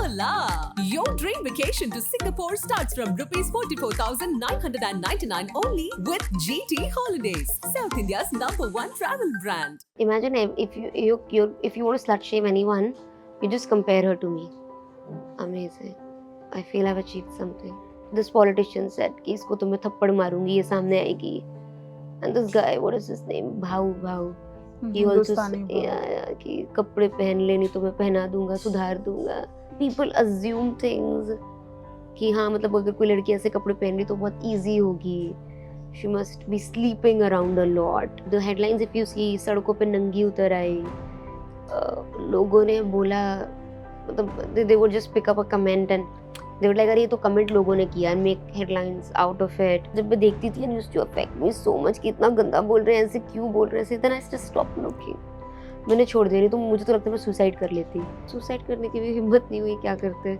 Hola! Your dream vacation to Singapore starts from rupees 44,999 only with GT Holidays, South India's #1 travel brand. Imagine if you want to slut shame anyone, you just compare her to me. Amazing. I feel I've achieved something. This politician said कि इसको तो मैं थप्पड़ मारूंगी, ये सामने आएगी. And this guy, what is his name? भाऊ. He also हिंदुस्तानी कि कपड़े पहन लेनी तो मैं पहना दूंगा, सुधार दूंगा. People assume things कि हाँ मतलब अगर कोई लड़की ऐसे कपड़े पहन रही तो बहुत easy होगी. She must be sleeping around a lot. The headlines if you see, सड़कों पे नंगी उतर आई. लोगों ने बोला मतलब they would just pick up a comment and they would like अरे ये तो कमेंट लोगों ने किया and make headlines out of it. जब मैं देखती थी and used to affect me so much कि इतना गंदा बोल रहे हैं, ऐसे क्यों बोल रहे हैं ऐसे, then I just stopped looking. मैंने छोड़ दिया, नहीं तो मुझे तो लगता है मैं सुसाइड कर लेती. सुसाइड करने की भी हिम्मत नहीं हुई, क्या करते.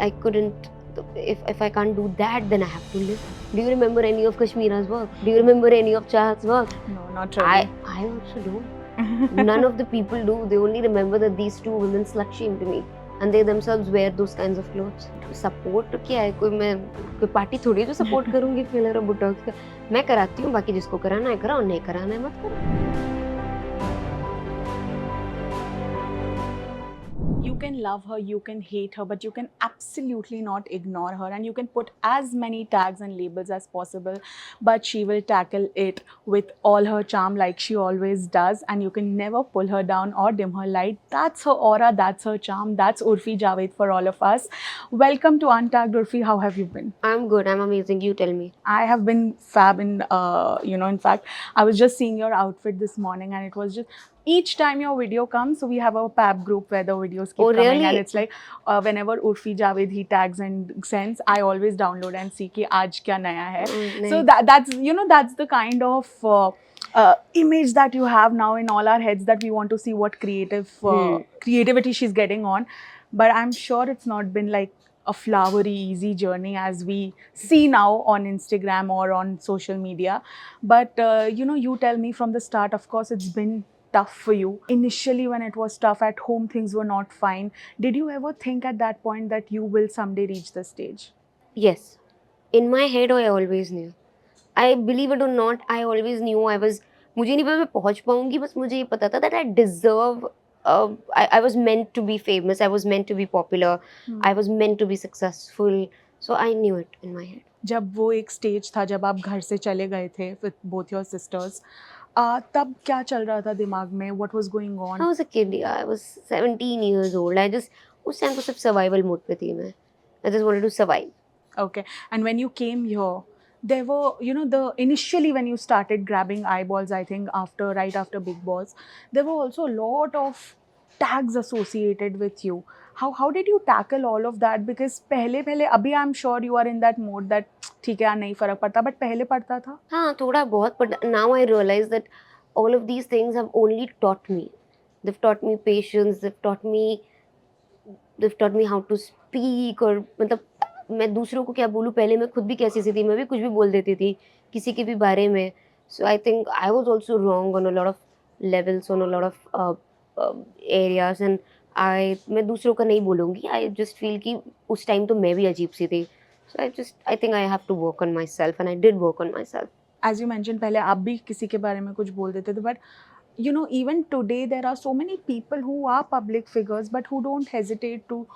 I couldn't. If I can't do that, then I have to live. Do you remember any of Kashmira's work? Do you remember any of Chahat's work? No, not really. I also don't. None of the people do. They only remember that these two women slut shamed me, and they themselves wear those kinds of clothes. Support क्या है? कोई party थोड़ी जो support करूँगी filler और botox का. मैं कराती हूँ, बाकी जिसको कराना है कराओ, नहीं कराना है मत करो. You can love her, you can hate her, but you can absolutely not ignore her, and you can put as many tags and labels as possible, but she will tackle it with all her charm like she always does, and you can never pull her down or dim her light. That's her aura, that's her charm. That's Urfi Javed for all of us. Welcome to Untagged. Urfi, how have you been? I'm good. I'm amazing. You tell me. I have been fab in fact, I was just seeing your outfit this morning and it was just, each time your video comes, so we have a pap group where the videos keep coming really? and it's like whenever Urfi Javed he tags and sends, I always download and see ki aaj kya naya hai. So that's the kind of image that you have now in all our heads, that we want to see what creativity she's getting on. But I'm sure it's not been like a flowery easy journey as we see now on Instagram or on social media. But you tell me from the start, of course it's been tough for you initially. When it was tough at home, things were not fine. Did you ever think at that point that you will someday reach the stage? Yes. In my head, I always knew. I believe it or not, I always knew I was. मुझे नहीं पता मैं पहुंच पाऊंगी, बस मुझे ये पता था that I deserve. I was meant to be famous. I was meant to be popular. I was meant to be successful. So I knew it in my head. जब वो एक स्टेज था जब आप घर से चले गए थे with both your sisters, तब क्या चल रहा था दिमाग में? What was going on? I was a kid. Yeah, I was 17 years old. I just उस टाइम तो सिर्फ survival mode पे थी मैं. I just wanted to survive. Okay. And when you came here, there were, the initially when you started grabbing eyeballs, I think right after Big Boss, there were also a lot of tags associated with you. How did you tackle all of that? Because पहले अभी I'm sure you are in that mode that ठीक है यार नहीं फर्क पड़ता, but पहले पड़ता था. हाँ थोड़ा बहुत, but now I realize that all of these things have only taught me. They've taught me patience. They've taught me how to speak. और मतलब मैं दूसरों को क्या बोलूँ, पहले मैं खुद भी कैसी सी थी, मैं भी कुछ भी बोल देती थी किसी के भी बारे में. So I think I was also wrong on a lot of levels, on a lot of areas, and मैं दूसरों का नहीं बोलूँगी. I just feel कि उस टाइम तो मैं भी अजीब सी थी. So I think I have to work on myself, and I did work on myself. As you mentioned, पहले आप भी किसी के बारे में कुछ बोल देते थे, but even today there are so many people who are public figures but who don't hesitate to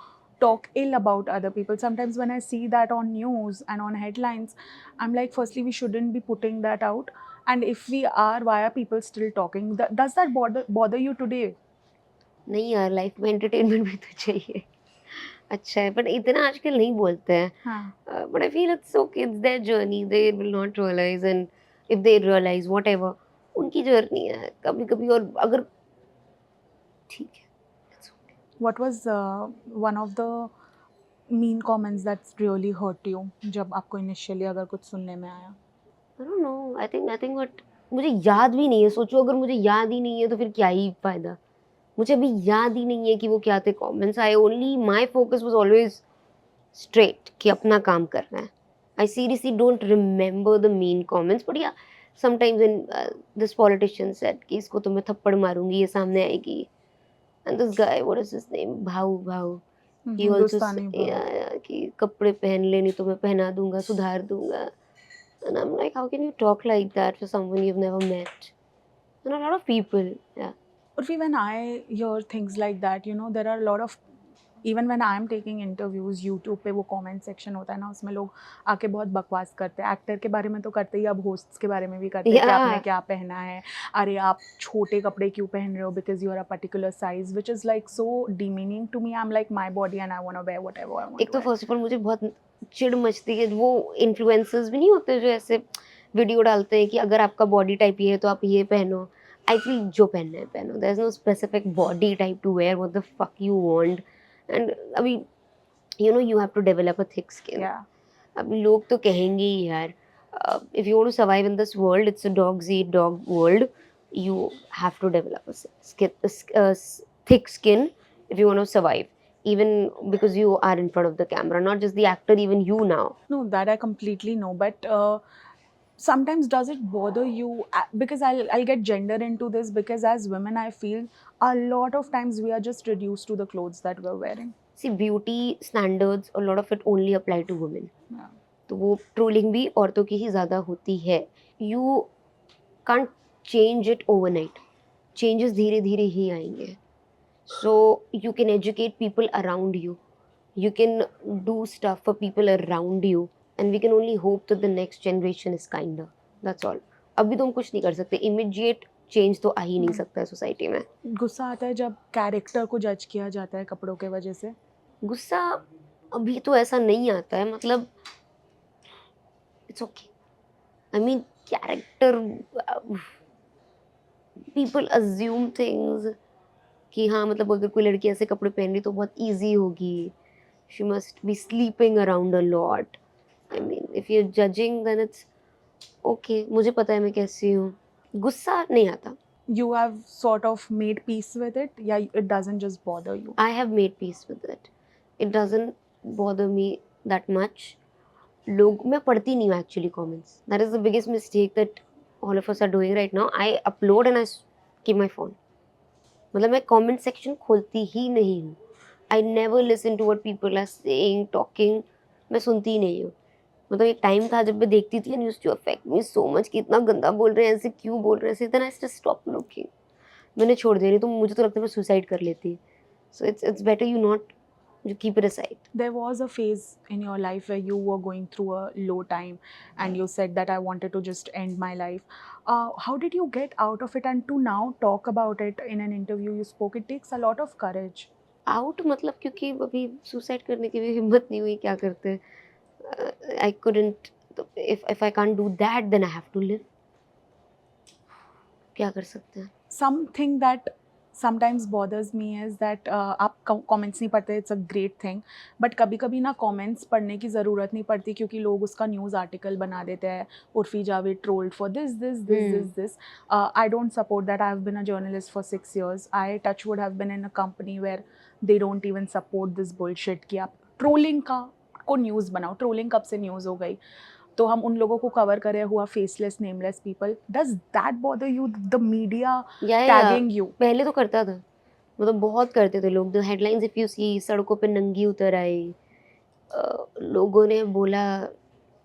talk ill about other people. Sometimes when I see that on news and on headlines, I'm like, firstly, we shouldn't be putting that out, and if we are, why are people still talking? Does that bother you today? नहीं यार, life में entertainment भी तो चाहिए. अच्छा है, पर इतना आजकल नहीं बोलते हैं. But I feel it's okay, it's their journey. They will not realise, and if they realise whatever, उनकी जर्नी है. कभी कभी और अगर ठीक है. What was one of the mean comments that really hurt you जब आपको initially अगर कुछ सुनने में आया? I don't know. I think what मुझे याद भी नहीं है. सोचो अगर मुझे याद ही नहीं है तो फिर क्या ही फायदा. मुझे अभी याद ही नहीं है कि वो क्या थे comments. My focus was always straight कि अपना काम करना है. I seriously don't remember the mean comments, but yeah, sometimes when this politician said कि इसको तो मैं थप्पड़ मारूंगी, ये सामने आएगी. And this guy, what is his name? भाऊ. He also हिंदुस्तानी बहुत. yeah, कि कपड़े पहन ले नहीं तो मैं पहना दूंगा, सुधार दूंगा. And I'm like, how can you talk like that for someone you've never met? And a lot of people, yeah. Urfi, when I hear things like that, you know, there are a lot of, even when I'm taking interviews, YouTube पे वो comment section होता है ना, उसमें लोग आके बहुत बकवास करते हैं. एक्टर के बारे में तो करते ही, अब होस्ट्स के बारे में भी करते हैं कि आपने Yeah. क्या पहना है, अरे आप छोटे कपड़े क्यों पहन रहे हो because you are a particular size, which is like so demeaning to me. I'm like my body and I want to wear whatever I want एक to तो wear. फर्स्ट ऑफ ऑल मुझे बहुत चिढ़ मचती है वो इन्फ्लुएंसर्स भी नहीं होते जो ऐसे वीडियो डालते हैं कि अगर आपका बॉडी टाइप ये है तो आप ये पहनो. आई फील जो पहनना है पहनो. There is no specific body type to wear what the fuck you want. And अभी you know you have to develop a thick skin. Yeah. अब लोग तो कहेंगे ही यार if you want to survive in this world, it's a dogs eat dog world. You have to develop a thick skin if you want to survive, even because you are in front of the camera, not just the actor, even you now. No, that I completely know, but sometimes does it bother you? Because I'll get gender into this, because as women I feel a lot of times we are just reduced to the clothes that we're wearing. See, beauty standards, a lot of it only apply to women. Yeah. तो वो trolling भी औरतों की ही ज़्यादा होती है. You can't change it overnight. Changes धीरे धीरे ही आएंगे. So you can educate people around you. You can do stuff for people around you, and we can only hope that the next generation is kinder. That's all. अभी तो हम कुछ नहीं कर सकते. Immediate change तो आ ही नहीं सकता है सोसाइटी में. गुस्सा आता है जब कैरेक्टर को जज किया जाता है कपड़ों के वजह से. गुस्सा अभी तो ऐसा नहीं आता है. मतलब it's okay. I mean character, people assume things कि हाँ मतलब अगर कोई लड़की ऐसे कपड़े पहन रही तो बहुत इजी होगी. She must be sleeping around a lot. I mean if you are judging then it's okay. मुझे पता है मैं कैसी हूँ. गुस्सा नहीं आता. You have sort of made peace with it. Yeah, it doesn't just bother you. I have made peace with it. It doesn't bother me that much. लोग मैं पढ़ती नहीं हूँ actually comments. That is the biggest mistake that all of us are doing right now. I upload and I keep my phone. मतलब मैं comment section खोलती ही नहीं हूँ. I never listen to what people are saying, talking. मैं सुनती ही नहीं हूँ. मतलब एक टाइम था जब मैं देखती थी and used to affect me so much कि इतना गंदा बोल रहे हैं, ऐसे क्यों बोल रहे हैं, then I just stop looking. मैंने छोड़ दिया. नहीं तो मुझे तो लगता है मैं सुसाइड कर लेती. So it's better you not, you keep it aside. There was a phase in your life where you were going through a low time and you said that I wanted to just end my life. How did you get out of it, and to now talk about it in an interview you spoke? It takes a lot of courage. Out मतलब क्योंकि अभी suicide करने की भी हिम्मत नहीं हुई. क्या करते हैं. I couldn't. If I can't do that, then I have to live. क्या कर सकते हैं. Something that sometimes bothers me is that आप comments नहीं पढ़ते. It's a great thing, but कभी कभी ना comments पढ़ने की ज़रूरत नहीं पड़ती क्योंकि लोग उसका न्यूज़ आर्टिकल बना देते हैं. Urfi Javed trolled for this. I don't support that. I've been a journalist for 6 years. I touchwood have been in a company where they don't even support this bullshit कि आप ट्रोलिंग को न्यूज़ बनाओ. Trolling कब से news हो गई, तो हम उन लोगों को कवर करे हुआ faceless nameless people. Does that bother you, the media tagging you? पहले तो करता था. मतलब बहुत करते थे लोग. The headlines if you see, सड़कों पे नंगी उतर आई. लोगों ने बोला,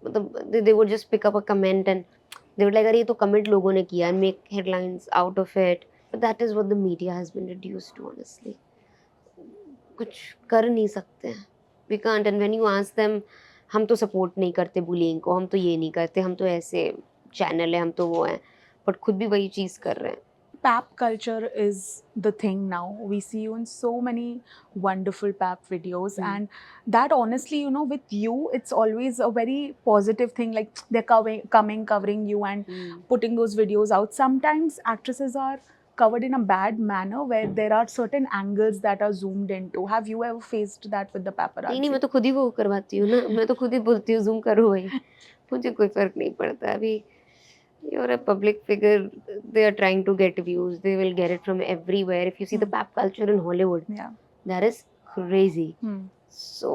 मतलब they would just pick up a comment and they would like अरे ये तो कमेंट लोगों ने किया and make headlines out of it. But that is what the media has been reduced to. Honestly कुछ कर नहीं सकते हैं. We can't. And when you ask them, हम तो सपोर्ट नहीं करते बुलिंग को, हम तो ये नहीं करते, हम तो ऐसे चैनल है, हम तो वो हैं, बट खुद भी वही चीज़ कर रहे हैं. Pap culture is the thing now. We see you in so many wonderful pap videos, and that honestly, you know, with you, it's always a very positive thing. Like they're covering you and putting those videos out. Sometimes actresses are covered in a bad manner where there are certain angles that are zoomed into. Have you ever faced that with the paparazzi? नहीं, मैं तो खुद ही वो करवाती हूँ ना. मैं तो खुद ही बोलती हूँ जूम करो भाई. मुझे कोई फर्क नहीं पड़ता. अभी you're a public figure, they are trying to get views, they will get it from everywhere. If you see the pap culture in Hollywood, Yeah. that is crazy. So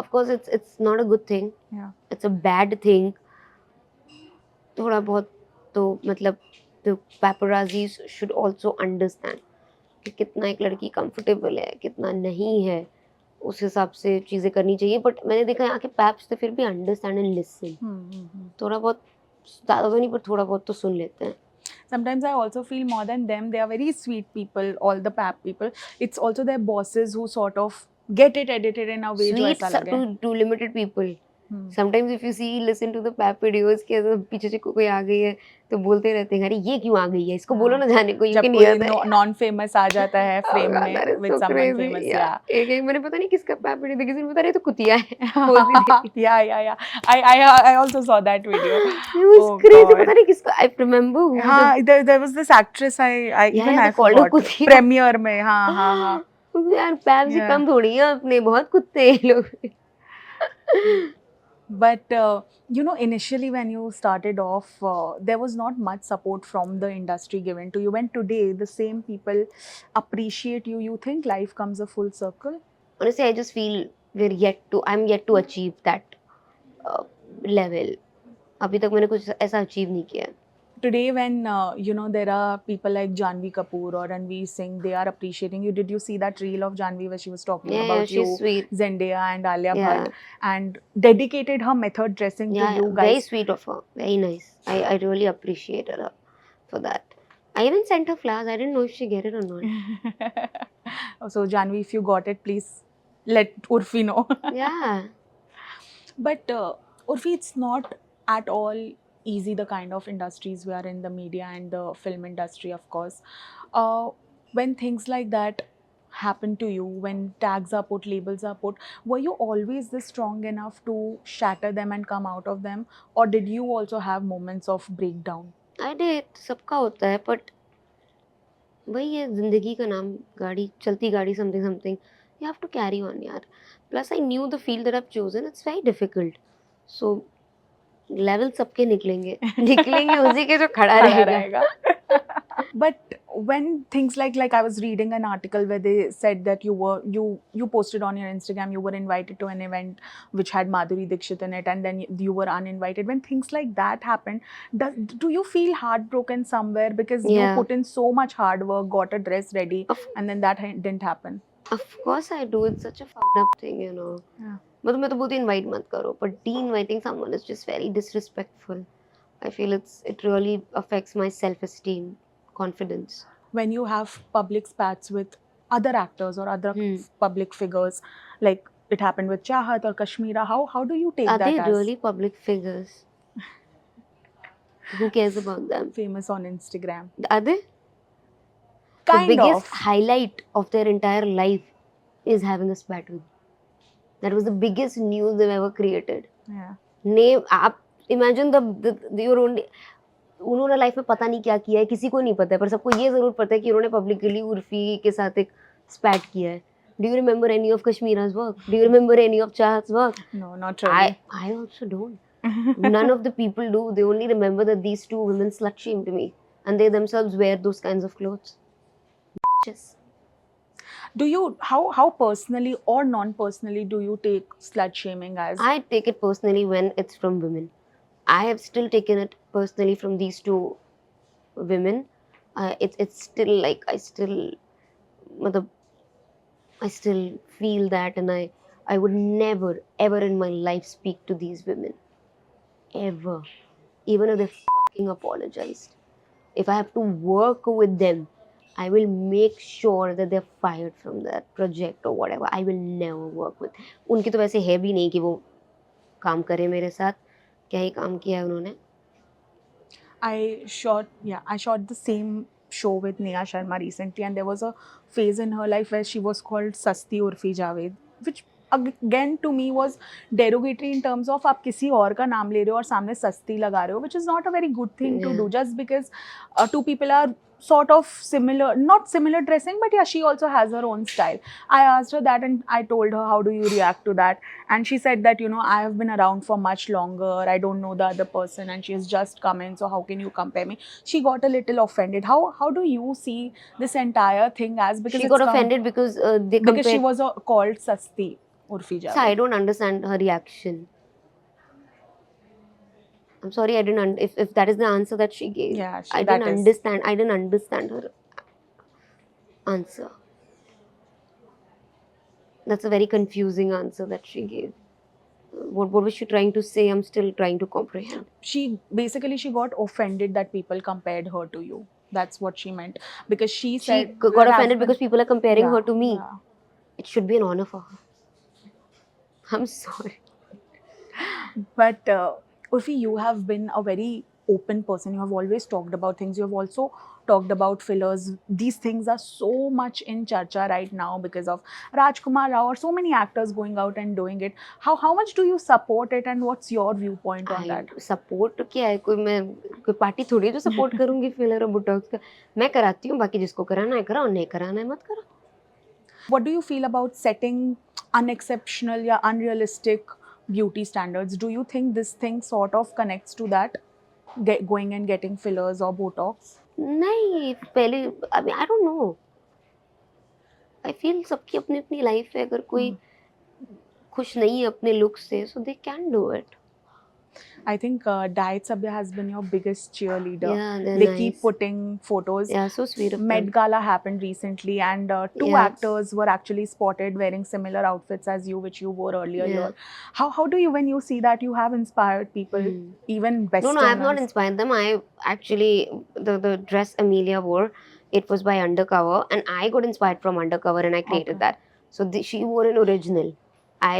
of course it's not a good thing. Yeah. It's a bad thing. थोड़ा बहुत तो मतलब the paparazzis should also understand कि कितना एक लड़की comfortable है, कितना नहीं है. उस हिसाब से चीज़ें करनी चाहिए, बट मैंने देखा यहाँ के पैप्स तो फिर भी अंडरस्टैंड एंड लिसन, थोड़ा बहुत, ज़्यादा तो नहीं पर थोड़ा बहुत तो सुन लेते हैं। Sometimes I also feel more than them, they are very sweet people, all the pap people. It's also their bosses who sort of get it edited in a way जो Sweet ऐसा लगे. to limited people. Hmm. Sometimes if you see, listen to the pap videos के ऐसे पीछे से कोई आ गई है तो बोलते रहते हैं, अरे ये क्यों आ गई है, इसको बोलो ना जाने को, you जब can कोई hear that. नॉन फेमस आ जाता है Oh फ्रेम God, में that is with so someone crazy. famous, Yeah. yeah. एक मैंने पता नहीं किसका पैप वीडियो देखी, किसी ने बता रहे तो कुतिया है, बोलती थी. Yeah. I also saw that video. It was Oh crazy. God. पता नहीं किसका, I remember who हाँ, there was this actress I even I they called her forgot. कुतिया. Premiere में, हाँ. यार पैप से Yeah. कम थोड़ी है अपने, बहुत कुत्ते हैं ये लोग. But initially when you started off, there was not much support from the industry given to you. When today the same people appreciate you, you think life comes a full circle? Honestly, I just feel I'm yet to achieve that level. अभी तक मैंने कुछ ऐसा achieve नहीं किया. Today when there are people like Janvi Kapoor or Ranveer Singh, they are appreciating you. Did you see that reel of Janvi where she was talking Yeah, about she's you, sweet. Zendaya and Alia Yeah. Bhatt, and dedicated her method dressing to Yeah, you very guys? sweet of her. Very nice. I really appreciate her for that. I even sent her flowers. I didn't know if she get it or not. So Janvi, if you got it, please let Urfi know. Yeah. But Urfi, it's not at all easy, the kind of industries we are in, the media and the film industry, of course. When things like that happen to you, when tags are put, labels are put, were you always this strong enough to shatter them and come out of them? Or did you also have moments of breakdown? I did. सबका होता है, but वही है जिंदगी का नाम, गाड़ी चलती गाड़ी, something something. You have to carry on, यार. Plus, I knew the field that I've chosen. It's very difficult. So level सबके निकलेंगे उसी के जो खड़ा रहेगा. But when things like I was reading an article where they said that you posted on your Instagram, you were invited to an event which had Madhuri Dixit in it, and then you were uninvited. When things like that happen, do you feel heartbroken somewhere because you Yeah. put in so much hard work, got a dress ready, and then that didn't happen? Of course I do. It's such a fucked up thing, you know. Yeah. मतलब मैं तो बोलती invite मत करो, but de-inviting someone is just very disrespectful. I feel it really affects my self-esteem, confidence. When you have public spats with other actors or other public figures, like it happened with Chahat or Kashmira, how do you take Are that they as really public figures? Who cares about them? famous on Instagram? Are they? Kind The biggest of. highlight of their entire life is having a spat with. That was the biggest news they've ever created. Yeah. Name, आप imagine your own. उन्होंने life में पता नहीं क्या किया है, किसी को नहीं पता है, पर सबको ये जरूर पता है कि उन्होंने पब्लिकली उर्फी के साथ एक स्पैट किया है. Do you remember any of Kashmira's work? Do you remember any of Chahat's work? No, not really. I also don't. None of the people do. They only remember that these two women slut shamed me, and they themselves wear those kinds of clothes. Bitches. Do you how personally or non-personally do you take slut shaming as? I take it personally when it's from women. I have still taken it personally from these two women. It's still like I still feel that, and I would never ever in my life speak to these women ever, even if they fucking apologized. If I have to work with them, I will make sure that they're fired from that project or whatever. I will never work with. उनकी तो वैसे है भी नहीं कि वो काम करे मेरे साथ. क्या ही काम किया है उन्होंने? I shot the same show with Neha Sharma recently, and there was a phase in her life where she was called Sasti Urfi Javed, which again to me was derogatory in terms of आप किसी और का नाम ले रहे हो और सामने सस्ती लगा रहे हो, which is not a very good thing to do just because two people are sort of similar, not similar dressing, but yeah, she also has her own style. I asked her that and I told her, how do you react to that? And she said that, I have been around for much longer, I don't know the other person, and she has just come in, so how can you compare me? She got a little offended. How do you see this entire thing as? Because she got offended because because she was called Sasti Urfi Javed. So I don't understand her reaction. I'm sorry, I didn't. If that is the answer that she gave, Yeah, I didn't understand. I didn't understand her answer. That's a very confusing answer that she gave. What was she trying to say? I'm still trying to comprehend. She got offended that people compared her to you. That's what she meant, because she She said got there has offended been- because people are comparing her to me. Yeah. It should be an honor for her. I'm sorry. But Urfi, you have been a very open person. You have always talked about things. You have also talked about fillers. These things are so much in charcha right now because of Rajkumar Rao or so many actors going out and doing it. How much do you support it, and what's your viewpoint on that? Support क्या है, कोई party थोड़ी है जो support करूंगी filler और Botox का. मैं कराती हूँ, बाकी जिसको कराना है कराओ, नहीं कराना है मत करो. What do you feel about setting unexceptional or unrealistic beauty standards? Do you think this thing sort of connects to that, going and getting fillers or Botox? नहीं, पहले I don't know. I feel सबकी अपनी अपनी life है. अगर कोई खुश नहीं है अपने लुक से, so they can do it. I think Diet Sabya has been your biggest cheerleader. Yeah, they're They nice. keep putting photos. Yeah, so sweet of them. Met Gala happened recently, and two Yeah. actors were actually spotted wearing similar outfits as you, which you wore earlier. Yeah. How do you, when you see that, you have inspired people, even No, Westerners? I have not inspired them. I actually, the dress Amelia wore, it was by Undercover, and I got inspired from Undercover, and I created Okay. that. So she wore an original. I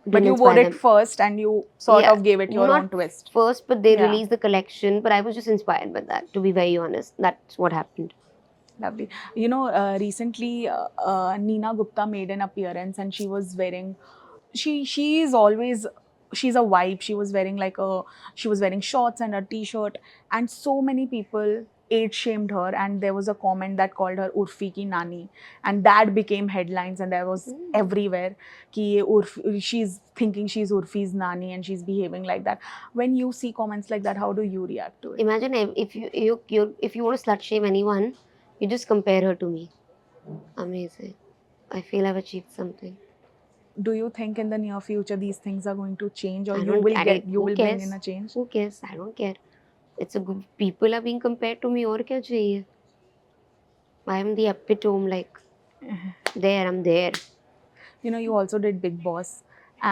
But didn't you wore inspire it them first, and you sort Yeah, of gave it your not own twist. first, but they Yeah. released the collection. But I was just inspired by that. To be very honest, that's what happened. Lovely. You know, recently Neena Gupta made an appearance, and she was wearing. She is always. She's a vibe. She was wearing shorts and a t-shirt, and so many people age shamed her, and there was a comment that called her Urfi ki nani, and that became headlines, and there was everywhere ki ye Urfi, she's thinking she's Urfi's nani and she's behaving like that. When you see comments like that, how do you react to it? Imagine if you want to slut shame anyone, you just compare her to me. Amazing. I feel I've achieved something. Do you think in the near future these things are going to change, or I you don't- will I get don't- you who will bring cares? in a change? Who cares? I don't care. It's a good. People are being compared to me. और क्या चाहिए? I am the epitome. Like there, I'm there. You know, you also did Big Boss,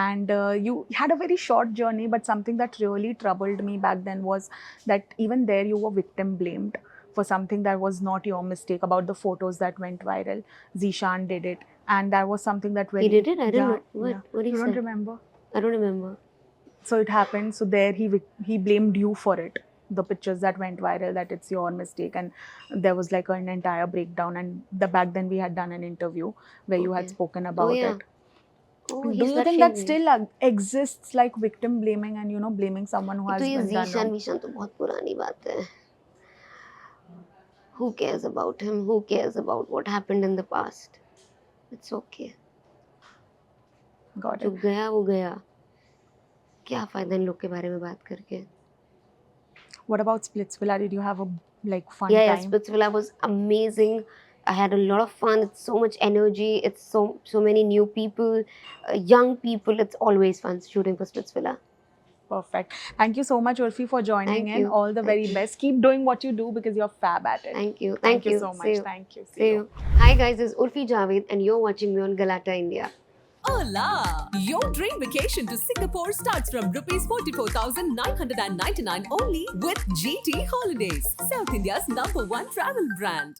and you had a very short journey, but something that really troubled me back then was that even there you were victim blamed for something that was not your mistake, about the photos that went viral. Zishan did it, and that was something that really... He did it? I didn't Yeah, know. What? yeah. What he You don't said? remember? I don't remember. So it happened. So there he blamed you for it. The pictures that went viral, that it's your mistake, and there was like an entire breakdown. And back then we had done an interview where you had Okay. spoken about yeah. it. Oh, Do he's you slut think that shaming. still exists, like victim blaming and, you know, blaming someone who has तो ये been done Zeeshan wrong? वीशान तो बहुत पुरानी बात है. Who cares about him? Who cares about what happened in the past? It's okay. Got जो it. गया वो गया. क्या फायदा इन लोग के बारे में बात करके? What about Splitsvilla? Did you have a fun Yeah, time? Splitsvilla was amazing. I had a lot of fun. It's so much energy. It's so many new people, young people. It's always fun shooting for Splitsvilla. Perfect. Thank you so much, Urfi, for joining Thank in. you. All the Thank very you. best. Keep doing what you do because you're fab at it. Thank you. Thank you so See much. you. Thank you. See you. Hi guys, this is Urfi Javed and you're watching me on Galata India. Hola! Your dream vacation to Singapore starts from rupees 44,999 only with GT Holidays, South India's #1 travel brand.